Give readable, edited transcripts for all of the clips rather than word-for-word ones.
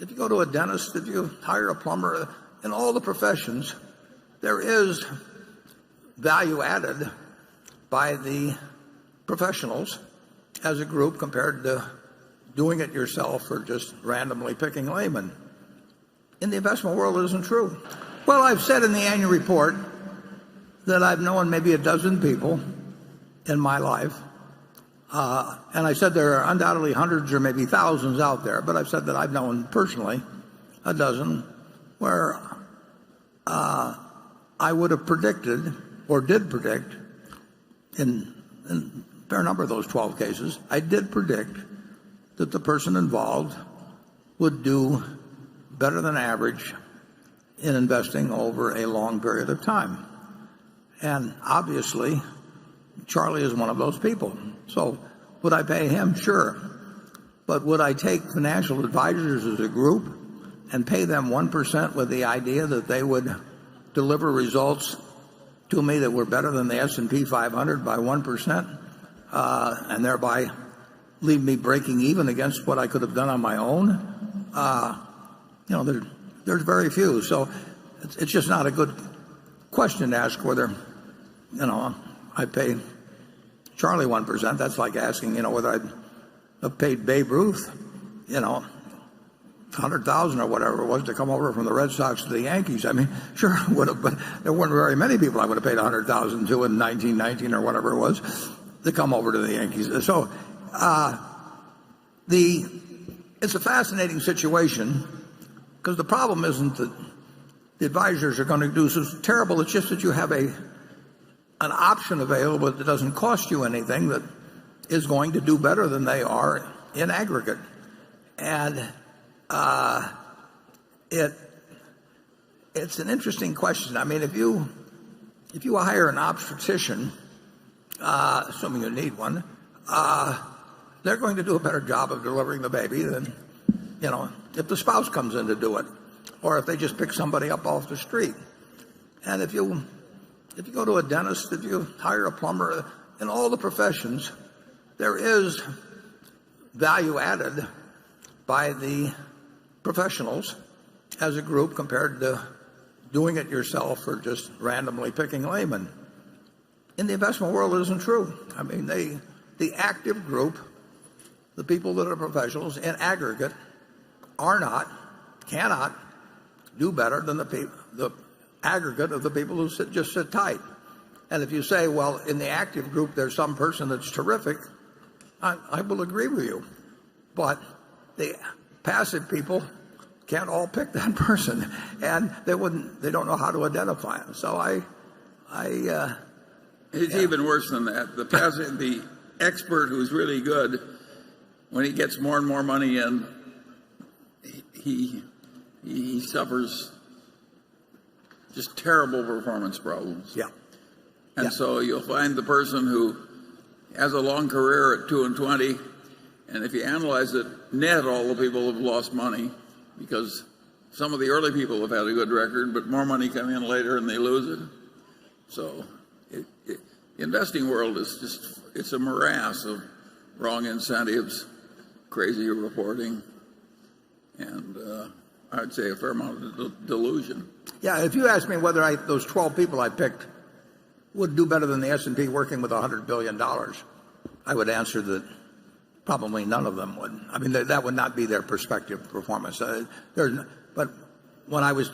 if you go to a dentist, if you hire a plumber, in all the professions, there is value added by the professionals as a group compared to doing it yourself or just randomly picking laymen. In the investment world, it isn't true. Well, I've said in the annual report that I've known maybe a dozen people in my life. And I said there are undoubtedly hundreds or maybe thousands out there, but I've said that I've known personally a dozen where I would have predicted or did predict in a fair number of those 12 cases, I did predict that the person involved would do better than average in investing over a long period of time. And obviously, Charlie is one of those people. So would I pay him? Sure. But would I take financial advisors as a group and pay them 1% with the idea that they would deliver results to me that were better than the S&P 500 by 1%, and thereby leave me breaking even against what I could have done on my own? There's very few. So it's just not a good question to ask whether, I pay Charlie 1%. That's like asking, whether I'd have paid Babe Ruth, 100,000 or whatever it was to come over from the Red Sox to the Yankees. I mean, sure I would have, but there weren't very many people I would have paid 100,000 to in 1919 or whatever it was to come over to the Yankees. So it's a fascinating situation because the problem isn't that the advisors are going to do so terrible. It's just that you have an option available that doesn't cost you anything that is going to do better than they are in aggregate. And it's an interesting question. I mean, if you hire an obstetrician, assuming you need one, they're going to do a better job of delivering the baby than, if the spouse comes in to do it, or if they just pick somebody up off the street. And if you go to a dentist, if you hire a plumber, in all the professions, there is value added by the professionals as a group compared to doing it yourself or just randomly picking laymen. In the investment world, it isn't true. I mean, the active group, the people that are professionals in aggregate, cannot do better than the aggregate of the people who just sit tight. And if you say, well, in the active group, there's some person that's terrific, I will agree with you. But the passive people can't all pick that person, and they don't know how to identify him. So it's even worse than that. The expert who's really good, when he gets more and more money in, he suffers just terrible performance problems. Yeah. And so you'll find the person who has a long career at 2 and 20, and if you analyze it, net all the people have lost money because some of the early people have had a good record, but more money come in later and they lose it. So the investing world is it's a morass of wrong incentives, crazy reporting, and I'd say a fair amount of delusion. Yeah, if you ask me whether those 12 people I picked would do better than the S&P working with $100 billion, I would answer that probably none of them would. I mean, that would not be their prospective performance. But when I was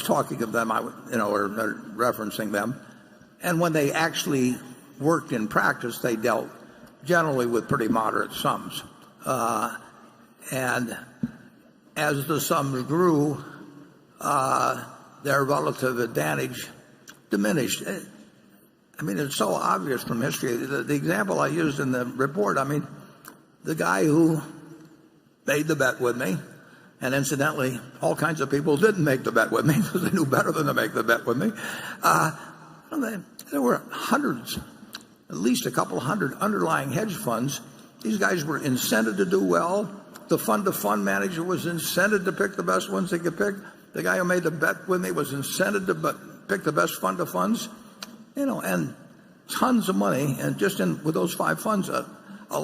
talking of them, or referencing them, and when they actually worked in practice, they dealt generally with pretty moderate sums. And as the sums grew, their relative advantage diminished. I mean, it's so obvious from history. The example I used in the report, I mean, the guy who made the bet with me, and incidentally, all kinds of people didn't make the bet with me because they knew better than to make the bet with me. There were hundreds, at least a couple hundred underlying hedge funds. These guys were incented to do well. The fund-to-fund manager was incented to pick the best ones they could pick. The guy who made the bet with me was incented to pick the best fund-to-funds. And tons of money, and just with those 5 funds, a lot.